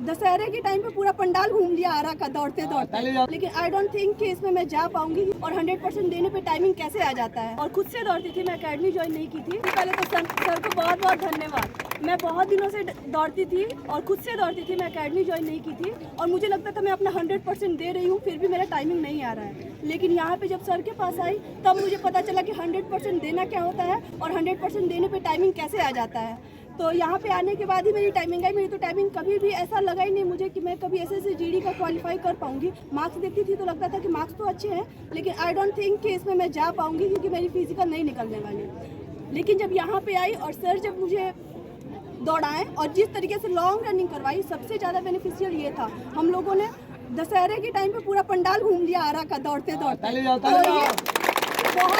दशहरे के टाइम पे पूरा पंडाल घूम लिया आरा का दौड़ते दौड़ते, लेकिन आई डोंट थिंक कि इसमें मैं जा पाऊंगी। और 100% देने पे टाइमिंग कैसे आ जाता है। और खुद से दौड़ती थी, मैं अकेडमी ज्वाइन नहीं की थी। पहले तो सर को बहुत बहुत धन्यवाद। मैं बहुत दिनों से दौड़ती थी और खुद से दौड़ती थी, मैं अकेडमी ज्वाइन नहीं की थी। और मुझे लगता था मैं अपना 100% दे रही हूँ, फिर भी मेरा टाइमिंग नहीं आ रहा है। लेकिन यहाँ पे जब सर के पास आई तब मुझे पता चला कि 100% देना क्या होता है और 100% देने पे टाइमिंग कैसे आ जाता है। तो यहाँ पे आने के बाद ही मेरी टाइमिंग आई। मेरी तो टाइमिंग कभी भी ऐसा लगा ही नहीं मुझे कि मैं कभी SSC GD का क्वालिफाई कर पाऊंगी। मार्क्स देखती थी तो लगता था कि मार्क्स तो अच्छे हैं, लेकिन आई डोंट थिंक कि इसमें मैं जा पाऊंगी क्योंकि मेरी फिजिकल नहीं निकलने वाली। लेकिन जब यहाँ पे आई और सर जब मुझे दौड़ाएं और जिस तरीके से लॉन्ग रनिंग करवाई, सबसे ज़्यादा बेनिफिशियल ये था। हम लोगों ने दशहरे के टाइम पे पूरा पंडाल घूम लिया आरा का दौड़ते दौड़ते। बहुत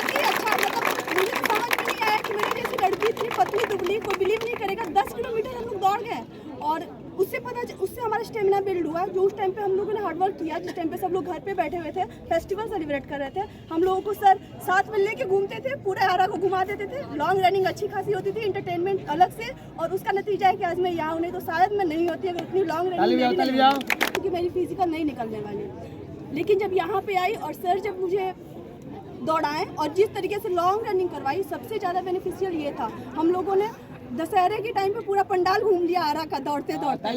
ही अच्छा, मतलब मुझे समझ में नहीं आया कि मेरी जैसी लड़की इतनी पतली दुबली, कोई बिलीव नहीं करेगा 10 किलोमीटर हम लोग दौड़ गए। और उससे हमारा स्टेमिना बिल्ड हुआ। जो उस टाइम पे हम लोगों ने हार्डवर्क किया, जिस टाइम पे सब लोग घर पे बैठे हुए थे, फेस्टिवल सेलिब्रेट कर रहे थे, हम लोगों को सर साथ में लेके घूमते थे, पूरे आरा को घुमा देते थे। लॉन्ग रनिंग अच्छी खासी होती थी, इंटरटेनमेंट अलग से। और उसका नतीजा है कि आज मैं यहाँ हूँ, नहीं तो शायद मैं नहीं होती अगर उतनी लॉन्ग रनिंग, क्योंकि मेरी फिजिकल नहीं निकलने वाली। लेकिन जब यहाँ पे आई और सर जब मुझे दौड़ाएं और जिस तरीके से लॉन्ग रनिंग करवाई, सबसे ज़्यादा बेनिफिशियल ये था। हम लोगों ने दशहरे के टाइम पे पूरा पंडाल घूम लिया आरा का दौड़ते दौड़ते। बहुत ही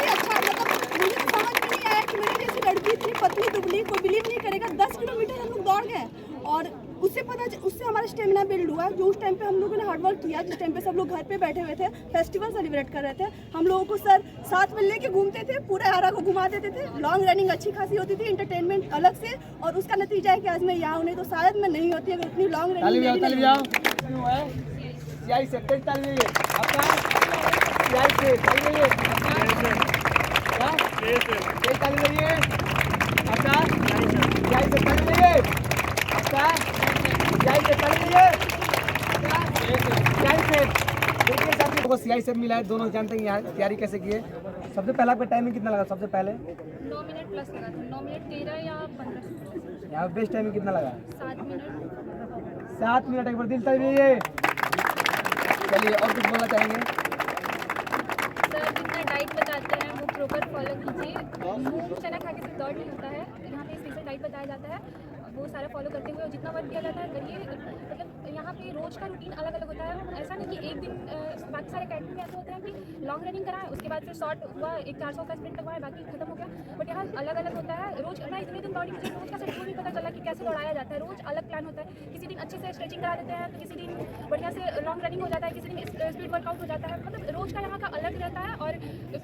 अच्छा, मतलब मुझे समझ में नहीं आया कि मेरी जैसी लड़की इतनी पतली दुबली, कोई बिलीव नहीं करेगा 10 किलोमीटर हम लोग दौड़ गए। और उससे हमारा स्टेमिना बिल्ड हुआ। जो उस टाइम पे हम लोगों ने हार्डवर्क किया, जिस टाइम पे सब लोग घर पे बैठे हुए थे, फेस्टिवल सेलिब्रेट कर रहे थे, हम लोगों को सर साथ में लेके घूमते थे, पूरे आरा को घुमा देते थे। लॉन्ग रनिंग अच्छी खासी होती थी, इंटरटेनमेंट अलग से। और उसका नतीजा है कि आज मैं यहाँ हूँ, नहीं तो शायद मैं नहीं होती अगर उतनी लॉन्ग रनिंग। CI से मिला है, दोनों जानते हैं यहाँ तैयारी कैसे की है। सबसे पहले आपका टाइमिंग कितना लगा? सबसे पहले 9 मिनट प्लस लगा था, 9 मिनट 13 या 15। यहाँ बेस्ट टाइमिंग कितना लगा? 7 मिनट। 7 मिनट। एक बार दिल चाहिए। चलिए, और कुछ बोलना चाहेंगे? सर जितना डाइट बताते हैं वो प्रॉपर फॉलो कीजिए। मूंग चना खा के सिर्फ दौड़ नहीं होता है, यहाँ पे स्पेशल डाइट बताया जाता है, वो सारा फॉलो करते हुए जितना वर्क किया जाता है करिए। मतलब यहाँ पे रोज का रूटीन अलग अलग होता है। ऐसा नहीं कि एक दिन बाकी सारे अकेडमी में ऐसा होता है कि लॉन्ग रनिंग कराएं, उसके बाद फिर शॉर्ट हुआ, एक 400 का स्प्रिंट लगवाएं, बाकी खत्म हो गया। बट यहाँ अलग अलग होता है। रोज मैं इतने दिन दौड़ी, मुझे रोज का शेड्यूल नहीं पता चला कि कैसे दौड़ाया जाता है। रोज अलग प्लान होता है। किसी दिन अच्छे से स्ट्रेचिंग करा देते हैं, तो किसी दिन बढ़िया से लॉन्ग रनिंग हो जाता है, किसी दिन स्पीड वर्कआउट हो जाता है। मतलब रोज का यहाँ का अलग रहता है और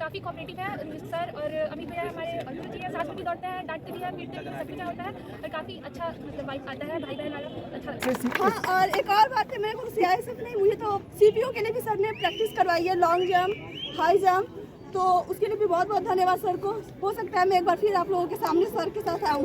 काफ़ी कॉपरेटिव है सर। और अमित भैया हमारे अनुज जी है, साथ में भी दौड़ते हैं, डांटते भी है, पीटते भी हैं, सभी में होता है। और काफ़ी अच्छा मतलब वाइब आता है, भाई बहन वाला अच्छा। हाँ, और एक और बात है, मेरे को CISF नहीं, मुझे तो CPO के लिए भी सर ने प्रैक्टिस करवाई है, लॉन्ग जंप, हाई जंप। तो उसके लिए भी बहुत बहुत धन्यवाद सर को। हो सकता है मैं एक बार फिर आप लोगों के सामने सर के साथ आऊँ।